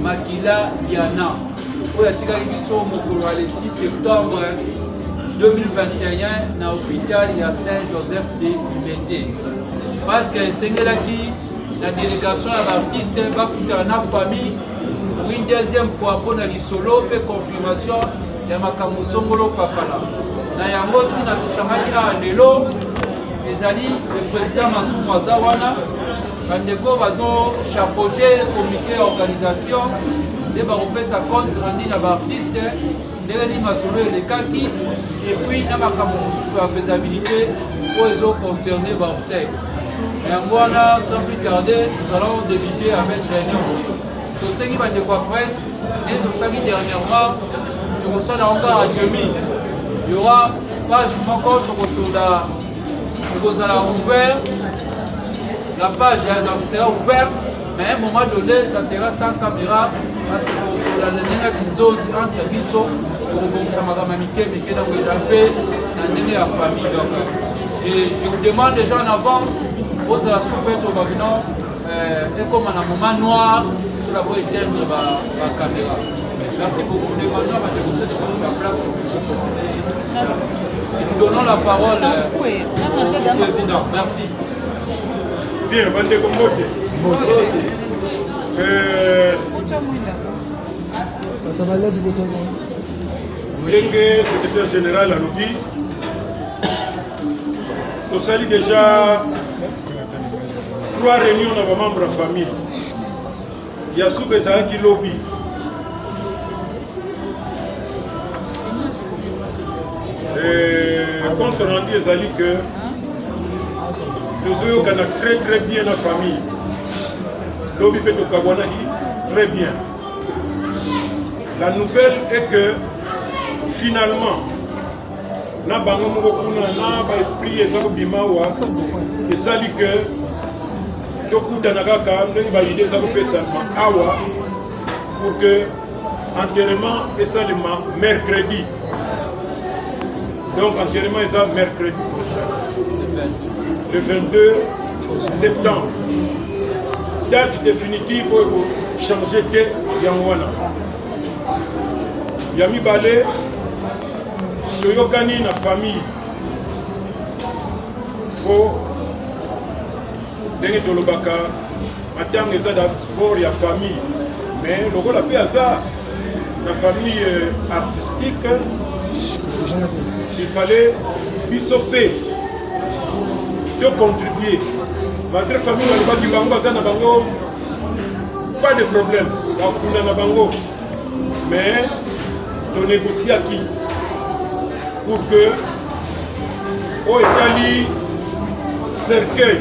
Makila Diana. Pour la Tigaribiso, le 6 septembre 2021, dans l'hôpital, il y a Saint-Joseph de Liberté. Parce que c'est la délégation à l'artiste va coûter à famille pour une deuxième fois pour la solo et confirmation de Makamusongolo Pakala. Dans Yangoti, na Tusamali à Lelo, le président Mansou Mazawana, Bandeko Bazo chapeauté le comité d'organisation, de Baropé sa compte rendu à l'artiste, de l'animation et les kaki, et puis na Makamusou la faisabilité pour les autres concernés par l'obsèque. Et en voilà, sans plus tarder, nous allons débuter avec réunion. Tout ce qui va de quoi presse, et tout ce qui dernièrement, nous sommes encore à demi. Il y aura page encore nous allons ouvert. La page sera ouverte, mais à un moment donné, ça sera sans caméra, parce que nous sommes dans les entre Bisso, pour ça m'a amitié, mais qui est dans la famille. Et je vous demande déjà en avance, vous allez la souper au Babinon, et comme on a un moment noir, pour la éteindre la caméra. Merci beaucoup. Nous demandons à la place. Nous donnons la parole au président. Merci. Bien, Bande Kombote. Moulengue, secrétaire général à Lobi. Sociali déjà 3 réunions dans vos membres de famille. Il y a sous que ça qui lobby. Compte rendu les alliés que tous eux qui très bien la famille. Lobby peut au très bien. La nouvelle est que finalement, na bango moko kuna na ba esprit ezako bimawa et sali que tokuta na kaka ndeni ba idée ezako pesa awa pour que enterrement et salima mercredi. Donc enterrement est mercredi prochain. Le 22 septembre. Date définitive pour changer de Yangwana. Yami Balé Toyokani na famille pour Dengue Tolobaka Matang eza d'abord ya famille mais le la paix ça la famille artistique il fallait bisoper de contribuer malgré famille na bango ça na bango pas de problème na bango mais on négocie à qui pour que au Italie cercueil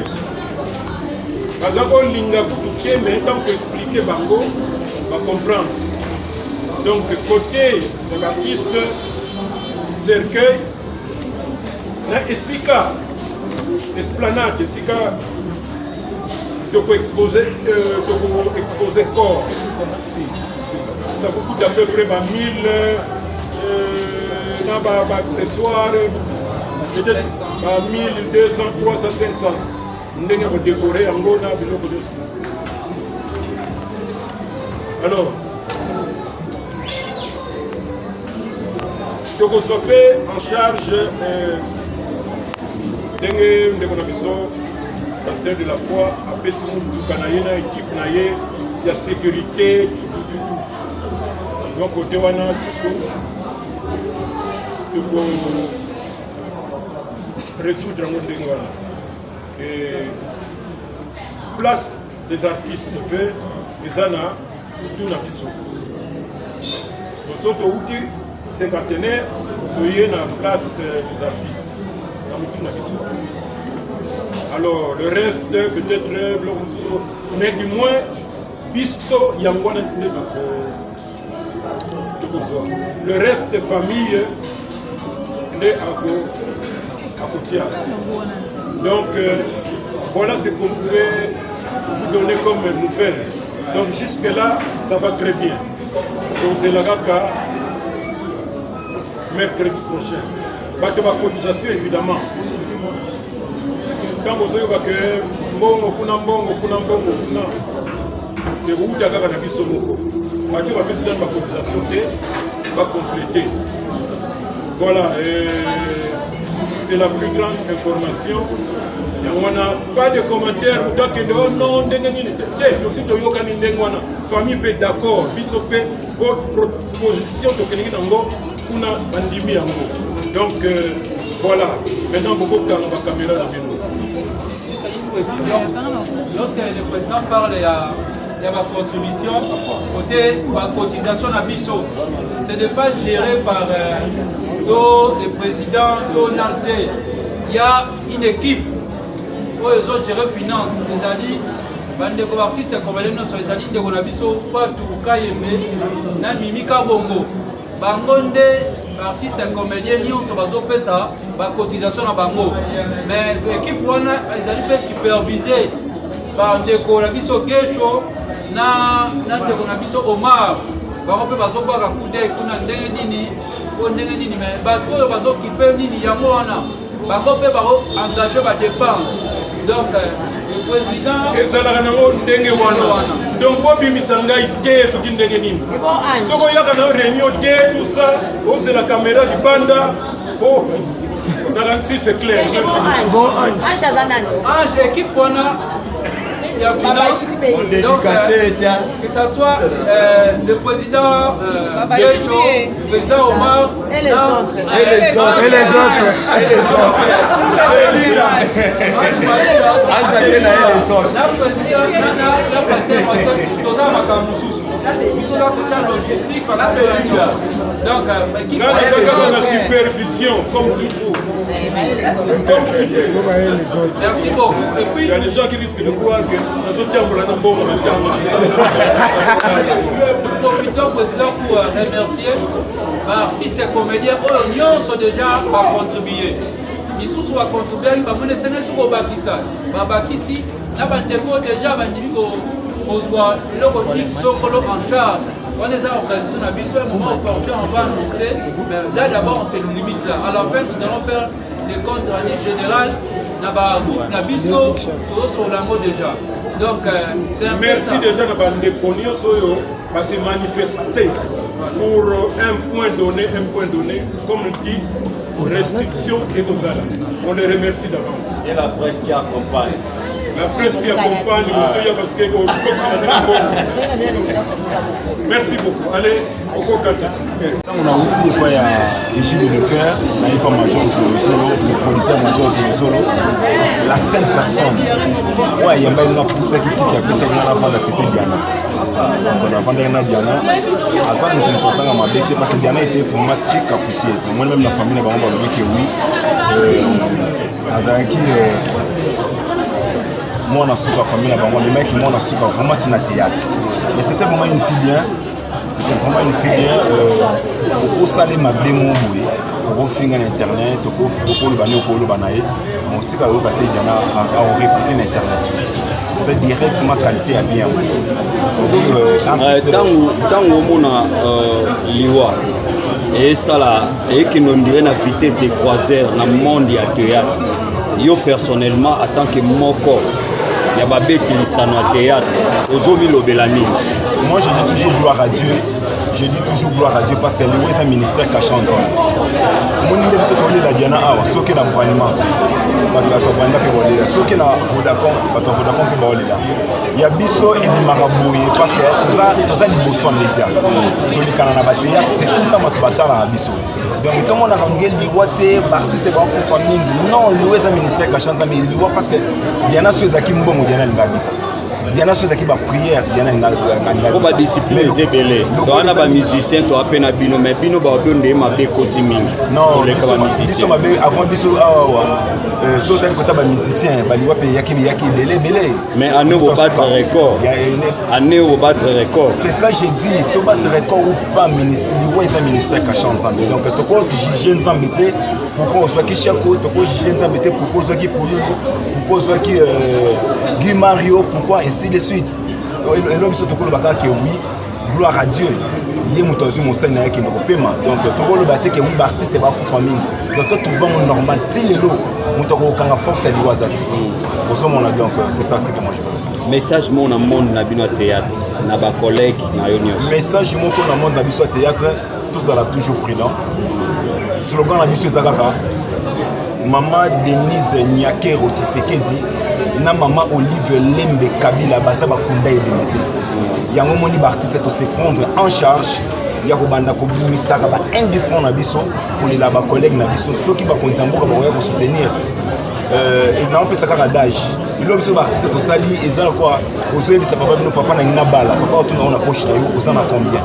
bazako linga kutukie mais tant que expliquer bango va comprendre donc côté de l'artiste cercueil na esika esplanade esika toko exposer corps ça vous coûte à peu près 1000 accessoires, peut-être 1200, 300, 500. Nous avons décoré en gros. Alors, je vous soyez en charge de la foi, après ce équipe, il y a sécurité, tout. Donc, côté wana, c'est pour résoudre un et place des artistes les ana tout na biso nous outil cinquantenaire pour na place des artistes tout na biso. Alors le reste peut-être mais du moins biso yangwana le reste des familles à Koutia. Donc voilà ce qu'on pouvait vous donner comme nouvelle. Donc jusque là ça va très bien. Donc c'est la GACA mercredi prochain. Bah de ma cotisation évidemment. Quand vous savez que mbongo kuna mais vous d'accord avec la Sonoko. Mathieu va faire ma cotisation, va compléter. Voilà, c'est la plus grande information. On n'a pas de commentaires. Oh non, famille peut d'accord. Votre proposition donc voilà. Maintenant, beaucoup de la caméra. Lorsque le président parle, il y a ma contribution, côté ma cotisation à Bissot. Ce n'est pas géré par le président Nantais. Il y a une équipe où ils ont géré finance. Les alliés, les artistes comme les alliés de Bissot, Fatou, Kayeme, Namimika Bongo, Bangonde. Artistes et comédiens sont ça, la cotisation à Bango. Mais l'équipe ils allaient superviser par des collègues qui sont Gesho, Omar. Par exemple, ils ont un foudé pour Nini, mais ils ont occupé Nini Yamouana. Par exemple, ils ont engagé la dépense. Donc, le président. Et ça, donc, Bobby Misanga, il est ce qui n'est pas. Si vous avez une réunion, tout ça, c'est la caméra du Banda. Oh, c'est clair. Ange, équipe, il y a finance. Donc, que ce soit le président Gesho, le président Omar et les autres. Donc, la supervision, comme toujours. Merci beaucoup. Et puis, il y a des gens qui risquent de croire que nous sommes en Nous profitons, président, pour remercier les artistes et comédiens. Ils sont déjà contribué. Ils sont contribués, ils vont mener sur le Bakissa. Bakissi, là, déjà, en charge. On est en organisation à Bissot, un moment où on va annoncer, mais là d'abord on se limite là. À la fin, nous allons faire les comptes rendus général dans le groupe de Bissot, sur l'angle déjà. Donc, c'est un peu merci ça. déjà d'avoir déposé parce que manifester pour un point donné, comme on dit, restriction et tout ça. On les remercie d'avance. Et la presse qui accompagne. La presse qui accompagne, parce que merci beaucoup. Allez, au Kokatas. On a aussi Égide de Fer, Naïpa Major Solo, le producteur Major Solo, la seule personne. Ouais, il y a une poussée qui quitte la fin de c'était Diana. Donc on a vendu Diana. À ça, nous sommes en bête parce que Diana était vraiment très capricieuse. Moi-même, la famille, on va dire que oui. Azaraki. Moi, on a su la famille, les mecs, moi, on a su vraiment une théâtre. Mais c'était vraiment une fille bien. C'était vraiment une fille bien. Au salé ma démo, au finir internet, au le bané, au le banaï. Mon petit gars, au côté, il y en a répliqué l'internet. C'est directement qualité à bien. Tant on a liwa et ça là, et qui nous dirait la vitesse des croiseurs dans le monde du théâtre. Yo personnellement, en tant que mon corps, il y a ma bête au théâtre, aux omis l'obélani. Moi, je dis toujours gloire à Dieu. Je dis toujours gloire à Dieu parce que c'est un ministère qui chante. Mon idée de ce qu'on est la Diana, ce qui est la Brahima, ce qui est la Vodacom, il y a Bisso et des marabouilles parce que tout ça, les beaux médias. Tous les canaux de théâtre, c'est tout un matbata à Bisso. Donc, tout le monde a engagé l'Iwate, parti c'est pas pour famille. Non, le ministère qui chante, mais il voit parce que Diana Suzaki Mbongo, Diana Ngabita. Diana Suzaki va prière, Diana Ngabita. On va discipliner les ébélés. Donc, on a des musiciens, tu as peine à Bino, mais Bino va donner ma bécotie ming. Non, avant Bisso, sauter côté des musiciens, mais à nous, on va battre un record. À nous, on va battre un record. C'est ça, j'ai dit, tu vas battre record ou pas, il ministère qui chante ensemble. Donc, tu peux juger les embêtés, pourquoi on soit qui Chaco, tu peux juger les embêtés, pourquoi on soit qui Pouloulou, pourquoi on soit qui Guy Mario, pourquoi, ainsi de suite. Et l'homme se trouve que oui, gloire à Dieu. Il y a mon scène qui ne paiement. Donc, tu vois le bâti que oui, l'artiste est pas pour famille. Donc, tu vois mon normal, si les lots, tu vois la force et l'oiseau. Donc, c'est ça, c'est que moi je veux. message mon monde na bino théâtre na ba collègue na yonios message mon ko na monde na biso théâtre tous ala toujours prudent slogan na biso ezakaka maman Denise Nyakero Tshisekedi na maman Olive Lembe Kabila baza bakunda ebemete yango moni ba artiste to se prendre en charge ya ko banda ko bimisaka ba 1 franc na biso pour les ba collègues na biso soki ba kontamboka ba ko soutenir et na on peut ça d'âge il observe artiste to sali ezala quoi ozoyebisa papa bino papa na ngina bala papa tu na poche na yo ozana combien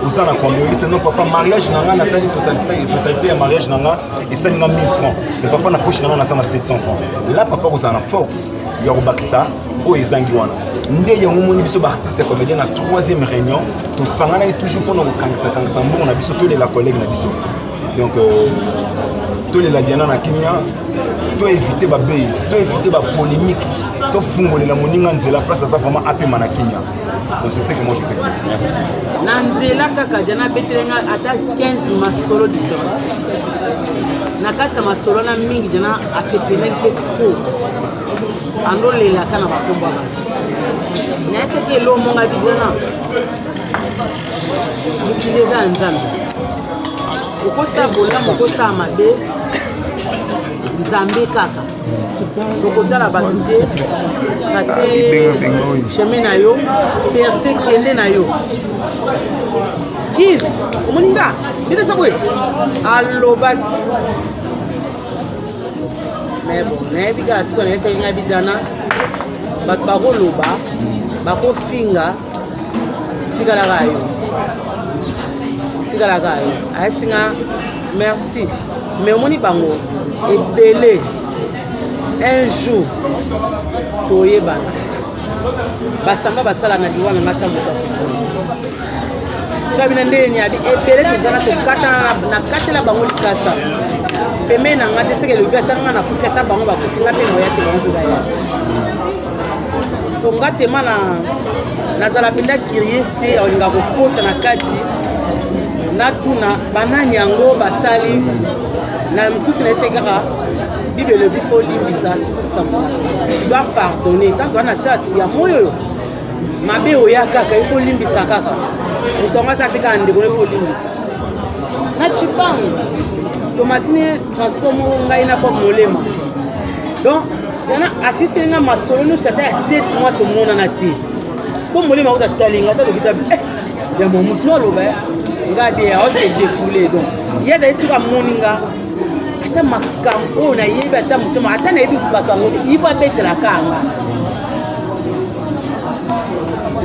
ozana combien c'est non papa mariage na nga na tali totalité ya mariage na nga et ça nga 1000 francs mais papa na poche na nga na 700 francs là papa ozana force ya ko bakisa o ezangi wana nde yango moni biso ba artiste comédien na 3e réunion to sangana et toujours pour nous kangisa mbongo na biso to les la collègue na biso donc to les la diana na Kenya to éviter ba base to éviter ba polémique to fungolela moninga nzela place ça vraiment apema na Kenya donc c'est ce que moi je peux dire merci na nzela kaka diana betelenga ata 15 masolo différents na kati ya masolo na mingi diana asepeneke trop andolela kana bakombo na seke lo monga bidana mukileza nzambe ukosa bola mukosa amade nzambe kaka tokotala bato te kase chemin na yo perse kende na yo kiz omoninga ndete sabwe alobaki mais bon nayebi kaka siko nayesaki nga bidana bato bakoloba bakofinga tikalaka yo ayesinga merci mais omoni bango ebele un jour toyebana basanga basala na liwa na matamboka kabina ndeni abi ebele tozana tokatana na katela bango likasa peme na nga te seke lebi atanga na kufi ata bango bakufi nga mpe na oya te bango tokaya so nga tema nazala mpenza curieux te olinga kokota na kati natuna banani yango basali na mikusi na ese kaka bible elobi fo limbisa tu dois pardonner tant wana sala ya moyo mabe oya kaka ifo limbisa kaka otonga sa mpe kaka ndeko ifo limbisa na chipangu tomatini transport moko ngai na po molema donc yana asisinga masolo nyonso ata ya 7 mois tomonana te po molema kuta talinga ata lokita ya momutu no aloba nga de aose défoulé donc yeda isuka moninga ata makambo oyo nayebi ata motoma ata nayebi bato yango te ifo abetela kanga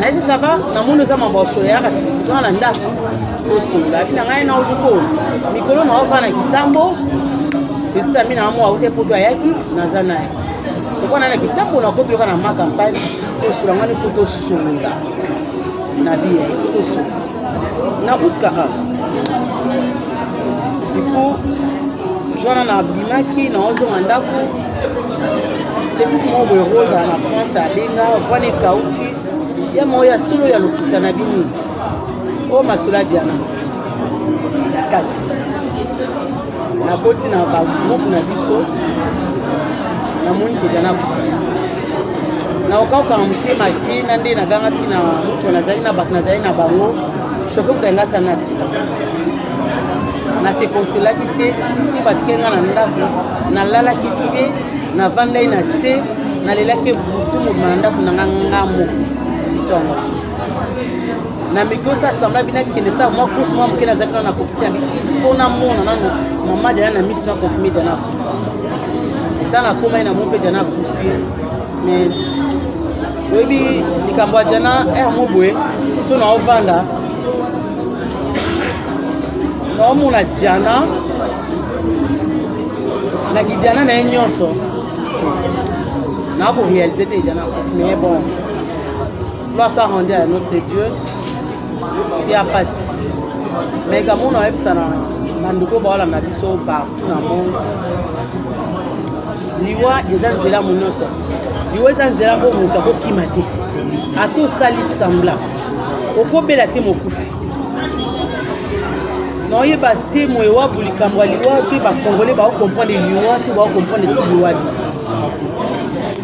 nayebi sava namoni oza mambo osolo yaka tona na ndako osolola abi na ngai na oluko mikolo na ovana kitambo esita mi na mwa aute poto ayaki naza naye okwana na kitambo na kopi yoka na makampagne tosolola ngani fo tosolola na biya ifo tosolola na utika du coup jwana na bimaki na ozonga ndako petite mo boye rose na France abenga vane kauki ya mo ya solo ya lokuta na bini o masula diana kati na koti na ba groupe na biso na moni ke diana kufa na okauka mutema te na nde na ganga ti na mutu nazali na bato nazali na bango chauffeur kutenga sana ti na se contrôlaki te si batike nga na ndako nalalaki te navandai na se nalelaki butu mobima na ndako nanga ngamo titongo na mikosa asambla bina kende sa mwa course mwa moke nazalaki na kopita ifo namona nano mama diana na miso na confirme diana akufi eta nakomai na mo mpe diana akufi mais oyebi likambo ya diana mo boye so na ovanda naomona diana naki diana na ye nyonso nakoréalise te diana akufi mais bon gloire soit rendue à notre Dieu qui a passé mais kamo na oyebisa na bandeko baolanda biso partout na monde liwa eza nzela mo nyonso liwa eza nzela mpo moto akokima te ata osali sambla okobela te mokufi naoyeba te moyewabu likambo ya liwa soki bakongole baokomprendre liwa to baokomprendre so liwa te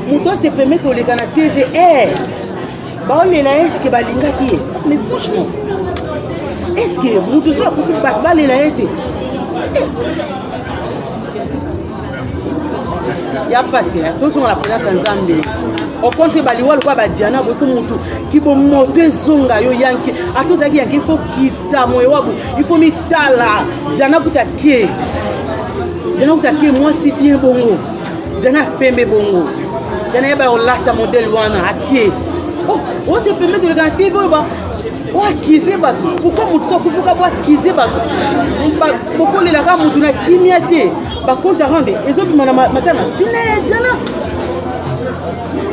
moto se permettre oleka na TV baolela est-ce que balingaki ye mais franchement est-ce que moto so akufi bato balela ye te ya pasi tozonga na présence ya nzambe okonte baliwa lokwa badiana bo ifo motu kibo moto ezonga yo yanke atozalaki yanke ifo kita moye wabu ifo mitala diana kuta ke mwasi bien bongo diana pembe bongo diana yeba olata modèle wana akie on se permet de regarder TV wakize bato pourquoi motu so akufuka bwakize bato bokolelaka motu na kimia te bakonte rende ezobima na matana tina diana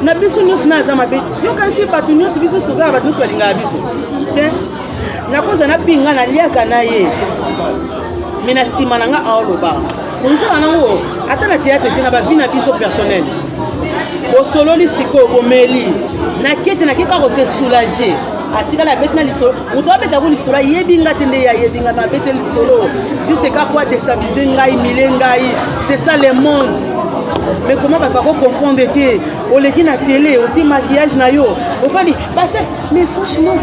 na biso nyonso naza mabe yokanisi bato nyonso biso sozala bato nyonso balingaka biso te nakoza napinga naliaka na ye me na nsima na nga aoloba konsala nango ata na théâtre te na bavi na biso personnel bosololi sikoyo bomeli nakete nakeka kose soulage atikala abeti na lisolo moto abeta ko lisolo ayebinga te nde ayebinga me abete lisolo juste ka po adestabilize ngai mile ngai c'est ça le monde. Mais comment va pas comprendre que oleki na télé oti maquillage na yo ofandi base mais franchement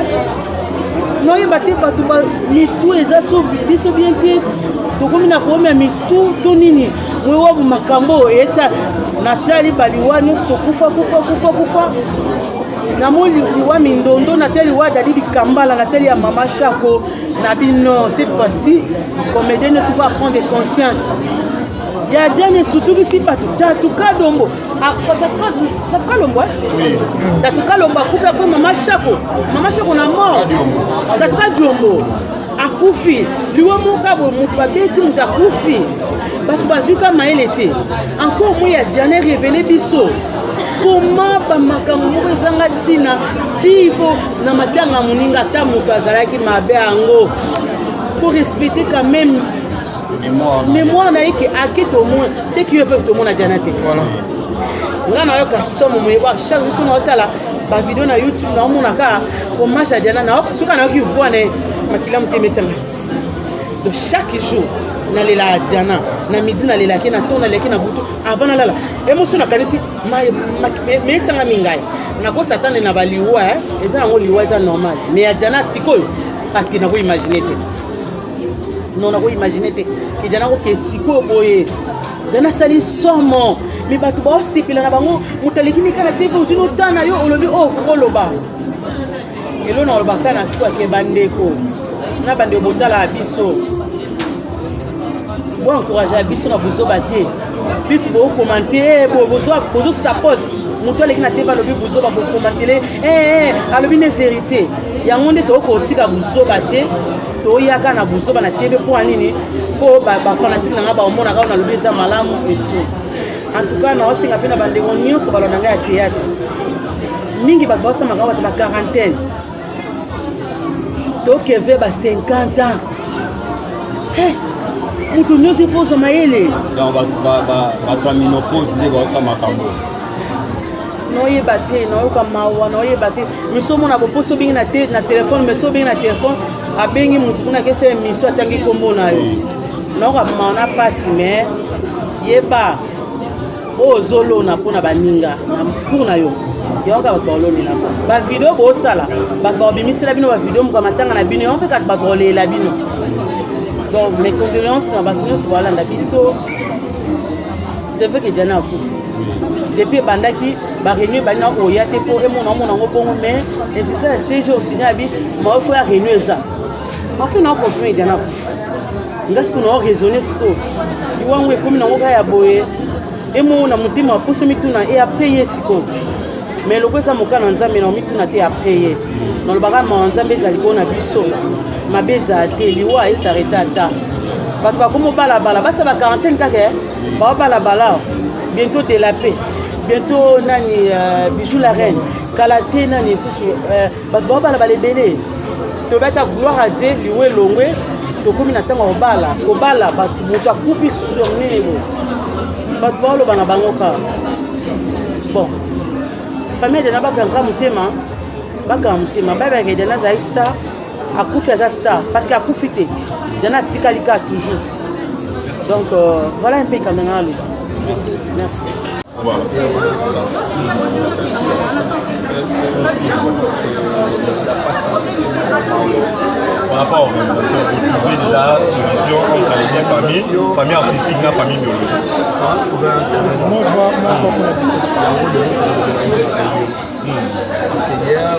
non yeba te bato ba mitu eza so biso bien te tokomi na komi ya mitu to nini mwe wabu makambo eta natali baliwa nyonso tokufa na moli liwa mindondo natali wa dadi bikambala natali ya mama Chako na bino cette fois-ci comédienne se va prendre conscience. Il y a déjà surtout ici partout tatuka dombo tatuka lombo tatuka lombo akufi après mama Chako na mort tatuka dombo akufi liwa moka bo mutu babeti mutu akufi batu bazuka maele te encore moi ya Diane révélé biso comment bamakambo moko ezanga ntina ti ifo na matanga moninga ta moto azalaki mabe yango pour respecter quand même mémoire na yeke ake to monde ce qui veut que to monde Diana te voilà nga na yo ka somo mo ba chaque jour na otala ba vidéo na YouTube na omona ka ko marche Diana na suka na yo ki voix ne makila mutemetanga de chaque jour na lela Diana na midi na lela ke na tona leki na butu avant na lala émotion na kanisi mais sanga mingai na ko satane na baliwa eza ngo liwa eza normal mais ya Diana sikoyo ati na ko imaginer te non na ko imaginer te ke Diana ko ke sikoyo boye Diana sali somo mi bato ba osipila na bango mutaleki ni kana te ko sino tana yo olobi ko loba elo na loba kana siko ke bandeko na bande botala biso bo encourager biso na bozo baté biso bo commenter bo bozo support moto aleki na te ba lobi bozo ba commenter alobi ne vérité yango nde to ko tika bozo baté to yaka na bozo ba na TV po anini po ba fanatique na ba omona ka na lobi za malamu et tout. En tout cas na osinga pena bande nyonso balona nga ya théâtre mingi ba bossa maka ba quarantaine to keve ba 50 ans mutu nyonso ifo so mayele donc ba ménopause nde bossa makambo noyeba te nayoka mawa noyeba te miso mona boposo bingi na téléphone miso bingi na téléphone abengi mutu kuna kese émission atangi kombo na yo nayoka mawa pasi mais yeba ozolona mpona baninga na tour na yo yonka bato balonela bavideo bosala bato babimisela bino bavideo moka matanga na bino yo mpe kati bato balela bino donc mes condoléances na bato nyonso balanda biso c'est vrai que Diana akufi depuis bandaki baréunion balina oya te mpo emona yango bongo mais insista ya CG osini abi maofo ya réunion eza mafi na okonfirme Diana akufi nga siko na oraisonne siko liwango ekomi nango kaka ya boye emona mutima poso mituna et après ye siko mais loko eza mokano nzambe na mituna te après ye nalobaka ma nzambe ezali bona biso mabe eza te liwa esareta ata bato bakomi obalabala basa ba quarantaine kaka baobalabala bientôt de la paix bientôt nani bijou la reine kala te nani susu bato baobalabala ebele tobeta gloire à Dieu liwe longwe tokomi na ntango kobala bato moto akufi surnego bato baoloba na bango ka bon famille Diana bakanga motema bayebaka Diana azali star akufi aza star parce que akufi te Diana atikali ka toujours donc voilà un peu quand même aloba merci Voilà. Et on ça. Par rapport à l'organisation, vous trouvez la solution entre les famille artistique et la famille biologique. Parce que hier,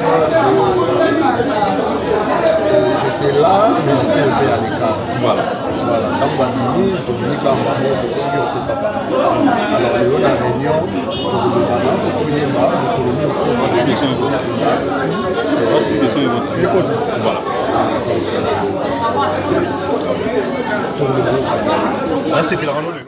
j'étais là, mais j'étais un peu à l'écart. Voilà. Voilà, quand on va venir, on dit quand on ne sait pas parler. Alors, la réunion, Voilà. Là, c'était